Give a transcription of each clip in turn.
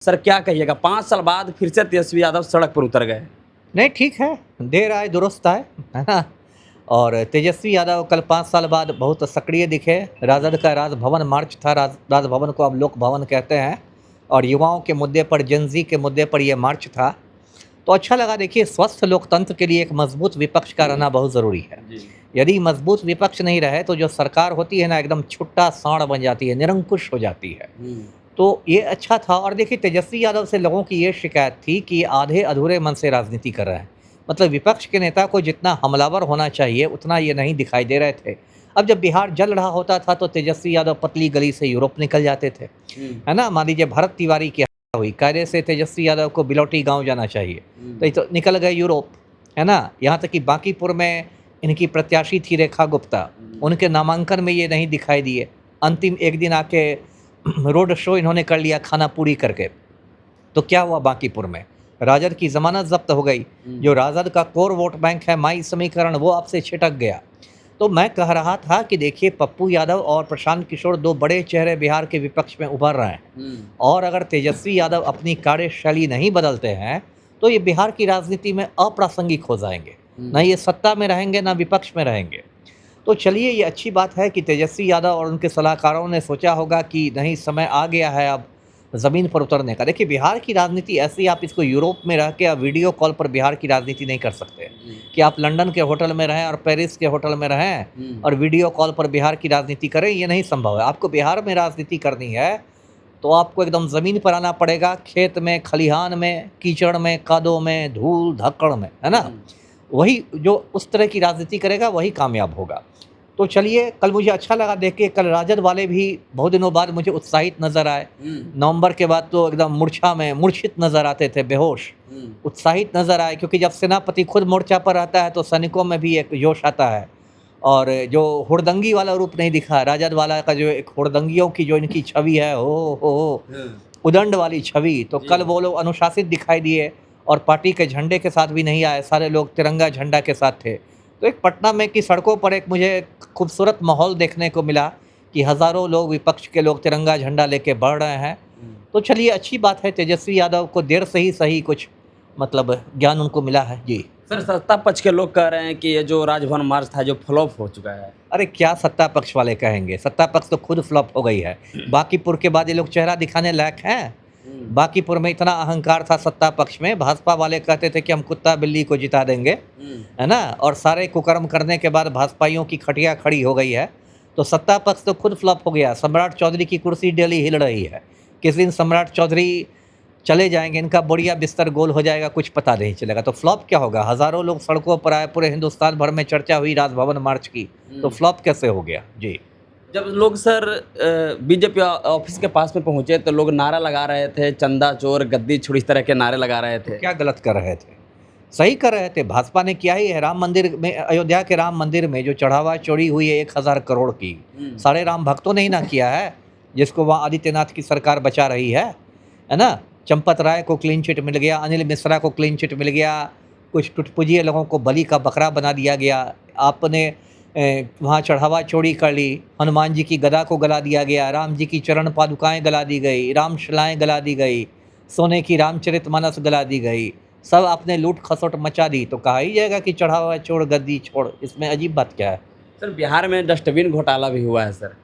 Sir क्या कहिएगा 5 साल बाद फिर से तेजस्वी यादव सड़क पर उतर गए। नहीं, ठीक है, देर आए दुरुस्त आए, है ना? और तेजस्वी यादव कल 5 साल बाद बहुत सक्रिय दिखे। राजद का राजभवन मार्च था, राजभवन को अब लोक भवन कहते हैं, और युवाओं के मुद्दे पर, जेन ज़ी के मुद्दे पर ये मार्च था। तो अच्छा लगा। देखिए, स्वस्थ लोकतंत्र के लिए एक मजबूत विपक्ष का रहना बहुत ज़रूरी है। जी। यदि मजबूत विपक्ष नहीं रहे तो जो सरकार होती है ना, एकदम छुट्टा साँड़ बन जाती है, निरंकुश हो जाती है। तो ये अच्छा था। और देखिए, तेजस्वी यादव से लोगों की ये शिकायत थी कि आधे अधूरे मन से राजनीति कर रहे हैं। मतलब विपक्ष के नेता को जितना हमलावर होना चाहिए उतना ये नहीं दिखाई दे रहे थे। अब जब बिहार जल रहा होता था तो तेजस्वी यादव पतली गली से यूरोप निकल जाते थे, है ना? मान लीजिए भरत तिवारी की हत्या हुई, कायदे से तेजस्वी यादव को बिलौटी गाँव जाना चाहिए, तो ये तो निकल गए यूरोप, है ना? यहाँ तक कि बांकीपुर में इनकी प्रत्याशी थी रेखा गुप्ता, उनके नामांकन में ये नहीं दिखाई दिए। अंतिम एक दिन आके रोड शो इन्होंने कर लिया खाना पूरी करके। तो क्या हुआ बांकीपुर में? राजद की ज़मानत ज़ब्त हो गई। जो राजद का कोर वोट बैंक है, माई समीकरण, वो आपसे छिटक गया। तो मैं कह रहा था कि देखिए, पप्पू यादव और प्रशांत किशोर दो बड़े चेहरे बिहार के विपक्ष में उभर रहे हैं, और अगर तेजस्वी यादव अपनी कार्यशैली नहीं बदलते हैं तो ये बिहार की राजनीति में अप्रासंगिक हो जाएंगे। ना ये सत्ता में रहेंगे, ना विपक्ष में रहेंगे। तो चलिए, ये अच्छी बात है कि तेजस्वी यादव और उनके सलाहकारों ने सोचा होगा कि नहीं, समय आ गया है अब ज़मीन पर उतरने का। देखिए, बिहार की राजनीति ऐसी, आप इसको यूरोप में रह के आप वीडियो कॉल पर बिहार की राजनीति नहीं कर सकते कि आप लंदन के होटल में रहें और पेरिस के होटल में रहें और वीडियो कॉल पर बिहार की राजनीति करें। ये नहीं संभव है। आपको बिहार में राजनीति करनी है तो आपको एकदम ज़मीन पर आना पड़ेगा, खेत में, खलिहान में, कीचड़ में, कादों में, धूल धक्कड़ में, है ना? वही जो उस तरह की राजनीति करेगा वही कामयाब होगा। तो चलिए, कल मुझे अच्छा लगा देख के। कल राजद वाले भी बहुत दिनों बाद मुझे उत्साहित नज़र आए। नवंबर के बाद तो एकदम मूर्छित नज़र आते थे, बेहोश। उत्साहित नज़र आए, क्योंकि जब सेनापति खुद मोर्चा पर रहता है तो सैनिकों में भी एक जोश आता है। और जो हुड़दंगी वाला रूप नहीं दिखा राजद वाला का, जो एक हुड़दंगियों की जो इनकी छवि है, हो उदंड वाली छवि, तो कल वो लोग अनुशासित दिखाई दिए और पार्टी के झंडे के साथ भी नहीं आए, सारे लोग तिरंगा झंडा के साथ थे। तो एक पटना में की सड़कों पर एक मुझे खूबसूरत माहौल देखने को मिला कि हज़ारों लोग, विपक्ष के लोग तिरंगा झंडा लेके बढ़ रहे हैं। तो चलिए, अच्छी बात है। तेजस्वी यादव को देर से ही सही कुछ मतलब ज्ञान उनको मिला है। जी। सर सत्ता पक्ष के लोग कह रहे हैं कि ये जो राजभवन मार्च था जो फ्लॉप हो चुका है। अरे क्या सत्ता पक्ष वाले कहेंगे? सत्ता पक्ष तो खुद फ्लॉप हो गई है। बांकीपुर के बाद ये लोग चेहरा दिखाने लायक हैं? बांकीपुर में इतना अहंकार था सत्ता पक्ष में, भाजपा वाले कहते थे कि हम कुत्ता बिल्ली को जिता देंगे, है ना? और सारे कुकर्म करने के बाद भाजपाइयों की खटिया खड़ी हो गई है। तो सत्ता पक्ष तो खुद फ्लॉप हो गया। सम्राट चौधरी की कुर्सी डेली हिल रही है। किस दिन सम्राट चौधरी चले जाएंगे, इनका बढ़िया बिस्तर गोल हो जाएगा, कुछ पता नहीं चलेगा। तो फ्लॉप क्या होगा? हज़ारों लोग सड़कों पर आए, पूरे हिंदुस्तान भर में चर्चा हुई राजभवन मार्च की, तो फ्लॉप कैसे हो गया? जी। जब लोग सर बीजेपी ऑफिस के पास में पहुंचे तो लोग नारा लगा रहे थे, चंदा चोर, गद्दी छोड़, इस तरह के नारे लगा रहे थे। क्या गलत कर रहे थे? सही कर रहे थे। भाजपा ने किया ही है। राम मंदिर में, अयोध्या के राम मंदिर में जो चढ़ावा चोरी हुई है 1000 करोड़ की, सारे राम भक्तों ने ही ना किया है, जिसको वहाँ आदित्यनाथ की सरकार बचा रही है ना? चंपत राय को क्लीन चिट मिल गया, अनिल मिश्रा को क्लीन चिट मिल गया, कुछ टुटपुजिए लोगों को बलि का बकरा बना दिया गया। आपने वहाँ चढ़ावा चोरी कर ली, हनुमान जी की गदा को गला दिया गया, राम जी की चरण पादुकाएं गला दी गई, रामशिलाएं गला दी गई, सोने की रामचरितमानस गला दी गई, सब आपने लूट खसोट मचा दी। तो कहा ही जाएगा कि चढ़ावा छोड़, गद्दी छोड़। इसमें अजीब बात क्या है? सर बिहार में डस्टबिन घोटाला भी हुआ है सर।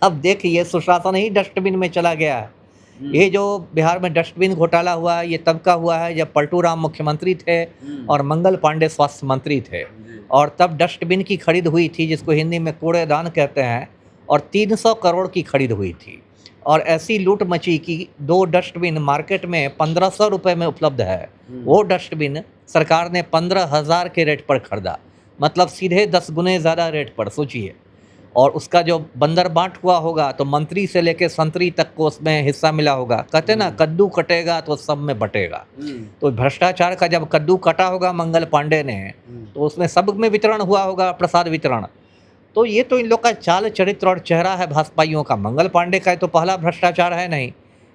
अब देखिए, सुशासन ही डस्टबिन में चला गया है। ये जो बिहार में डस्टबिन घोटाला हुआ है, ये तब का हुआ है जब पलटू राम मुख्यमंत्री थे और मंगल पांडे स्वास्थ्य मंत्री थे, और तब डस्टबिन की खरीद हुई थी, जिसको हिंदी में कूड़ेदान कहते हैं, और 300 करोड़ की खरीद हुई थी। और ऐसी लूट मची कि 2 डस्टबिन मार्केट में 1500 रुपये में उपलब्ध है। वो डस्टबिन सरकार ने 15,000 के रेट पर खरीदा, मतलब सीधे 10 गुने ज़्यादा रेट पर, सोचिए। और उसका जो बंदर बांट हुआ होगा तो मंत्री से लेके संतरी तक को उसमें हिस्सा मिला होगा। कहते ना, कद्दू कटेगा तो सब में बटेगा। तो भ्रष्टाचार का जब कद्दू कटा होगा मंगल पांडे ने, तो उसमें सब में वितरण हुआ होगा, प्रसाद वितरण। तो ये तो इन लोग का चाल चरित्र और चेहरा है भाजपाइयों का। मंगल पांडे का तो पहला भ्रष्टाचार है नहीं,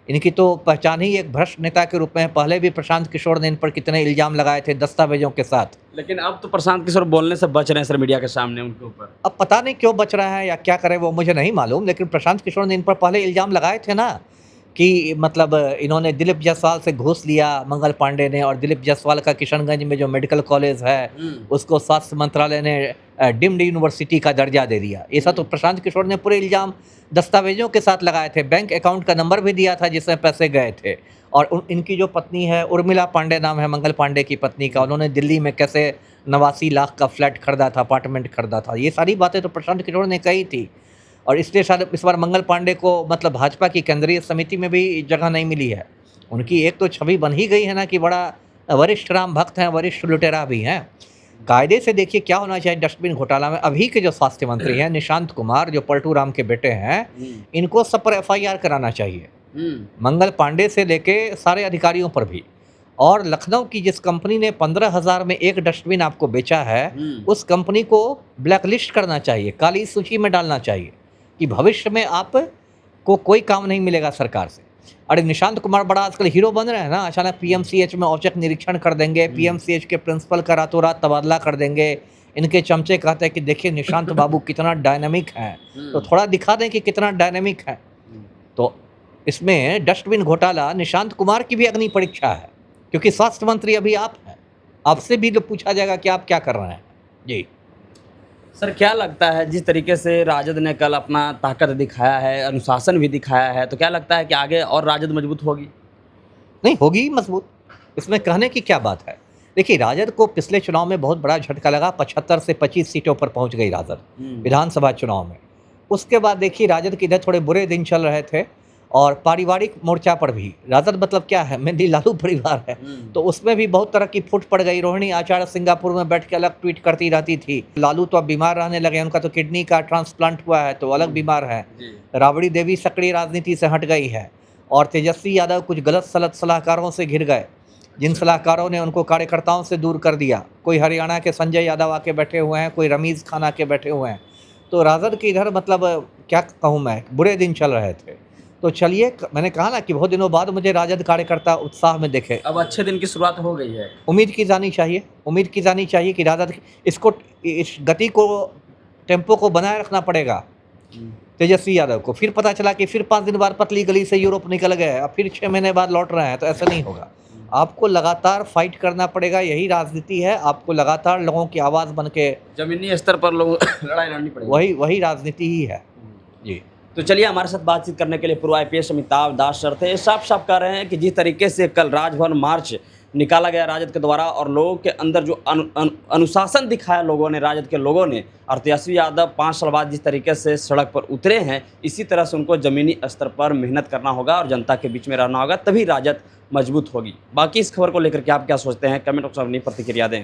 इनकी तो पहचान ही एक भ्रष्ट नेता के रूप में है। पहले भी प्रशांत किशोर ने इन पर कितने इल्ज़ाम लगाए थे दस्तावेजों के साथ। लेकिन अब तो प्रशांत किशोर बोलने से बच रहे हैं सर मीडिया के सामने उनके ऊपर। अब पता नहीं क्यों बच रहा है या क्या करे वो मुझे नहीं मालूम, लेकिन प्रशांत किशोर ने इन पर पहले इल्ज़ाम लगाए थे ना कि मतलब इन्होंने दिलीप जायसवाल से घूस लिया मंगल पांडे ने, और दिलीप जायसवाल का किशनगंज में जो मेडिकल कॉलेज है उसको स्वास्थ्य मंत्रालय ने डीम्ड यूनिवर्सिटी का दर्जा दे दिया। ये सब तो प्रशांत किशोर ने पूरे इल्ज़ाम दस्तावेजों के साथ लगाए थे, बैंक अकाउंट का नंबर भी दिया था जिसमें पैसे गए थे। और इनकी जो पत्नी है उर्मिला पांडे नाम है मंगल पांडे की पत्नी का, उन्होंने दिल्ली में कैसे 89 लाख का फ्लैट खरीदा था, अपार्टमेंट खरीदा था, ये सारी बातें तो प्रशांत किशोर ने कही थी। और इसलिए शायद इस बार मंगल पांडे को मतलब भाजपा की केंद्रीय समिति में भी जगह नहीं मिली है। उनकी एक तो छवि बन ही गई है ना कि बड़ा वरिष्ठ राम भक्त हैं, वरिष्ठ लुटेरा भी हैं। कायदे से देखिए क्या होना चाहिए डस्टबिन घोटाला में। अभी के जो स्वास्थ्य मंत्री हैं निशांत कुमार, जो पलटू राम के बेटे हैं, इनको सब पर FIR कराना चाहिए, मंगल पांडे से लेके सारे अधिकारियों पर भी। और लखनऊ की जिस कंपनी ने 15,000 में एक डस्टबिन आपको बेचा है, उस कंपनी को ब्लैकलिस्ट करना चाहिए, काली सूची में डालना चाहिए कि भविष्य में आप को कोई काम नहीं मिलेगा सरकार से। अरे निशांत कुमार बड़ा आजकल हीरो बन रहे हैं ना, अचानक PMCH में औचक निरीक्षण कर देंगे, PMCH के प्रिंसिपल का रातों रात तबादला कर देंगे। इनके चमचे कहते हैं कि देखिए निशांत बाबू कितना डायनामिक हैं, तो थोड़ा दिखा दें कि कितना डायनामिक है। तो इसमें डस्टबिन घोटाला निशांत कुमार की भी अग्नि परीक्षा है, क्योंकि स्वास्थ्य मंत्री अभी आप हैं, आपसे भी पूछा जाएगा कि आप क्या कर रहे हैं। जी सर, क्या लगता है जिस तरीके से राजद ने कल अपना ताकत दिखाया है, अनुशासन भी दिखाया है, तो क्या लगता है कि आगे और राजद मजबूत होगी? नहीं होगी मजबूत, इसमें कहने की क्या बात है। देखिए राजद को पिछले चुनाव में बहुत बड़ा झटका लगा, 75 से 25 सीटों पर पहुंच गई राजद विधानसभा चुनाव में। उसके बाद देखिए राजद के इधर थोड़े बुरे दिन चल रहे थे, और पारिवारिक मोर्चा पर भी राजद मतलब क्या है, मेनली लालू परिवार है, तो उसमें भी बहुत तरह की फूट पड़ गई। रोहिणी आचार्य सिंगापुर में बैठ के अलग ट्वीट करती रहती थी। लालू तो अब बीमार रहने लगे, उनका तो किडनी का ट्रांसप्लांट हुआ है तो अलग बीमार है। राबड़ी देवी सक्रिय राजनीति से हट गई है, और तेजस्वी यादव कुछ गलत सलत सलाहकारों से घिर गए, जिन सलाहकारों ने उनको कार्यकर्ताओं से दूर कर दिया। कोई हरियाणा के संजय यादव आके बैठे हुए हैं, कोई रमीज़ खान आके बैठे हुए हैं। तो राजद के इधर मतलब क्या कहूँ मैं, बुरे दिन चल रहे थे। तो चलिए, मैंने कहा ना कि बहुत दिनों बाद मुझे राजद कार्यकर्ता उत्साह में देखे। अब अच्छे दिन की शुरुआत हो गई है। उम्मीद की जानी चाहिए कि राजद इसको, इस गति को, टेम्पो को बनाए रखना पड़ेगा तेजस्वी यादव को। फिर पता चला कि फिर 5 दिन बाद पतली गली से यूरोप निकल गए, अब फिर 6 महीने बाद लौट रहे हैं, तो ऐसा नहीं होगा। आपको लगातार फाइट करना पड़ेगा, यही राजनीति है। आपको लगातार लोगों की आवाज़ बन के जमीनी स्तर पर लोग लड़ाई लड़नी पड़ेगी, वही राजनीति ही है। जी तो चलिए, हमारे साथ बातचीत करने के लिए पूर्व IPS अमिताभ दास सर थे। साफ साफ कह रहे हैं कि जिस तरीके से कल राजभवन मार्च निकाला गया राजद के द्वारा, और लोगों के अंदर जो अनुशासन दिखाया लोगों ने, राजद के लोगों ने, और तेजस्वी यादव 5 साल बाद जिस तरीके से सड़क पर उतरे हैं, इसी तरह से उनको ज़मीनी स्तर पर मेहनत करना होगा और जनता के बीच में रहना होगा, तभी राजद मजबूत होगी। बाकी इस खबर को लेकर के आप क्या सोचते हैं, कमेंट बॉक्स में अपनी प्रतिक्रिया दें।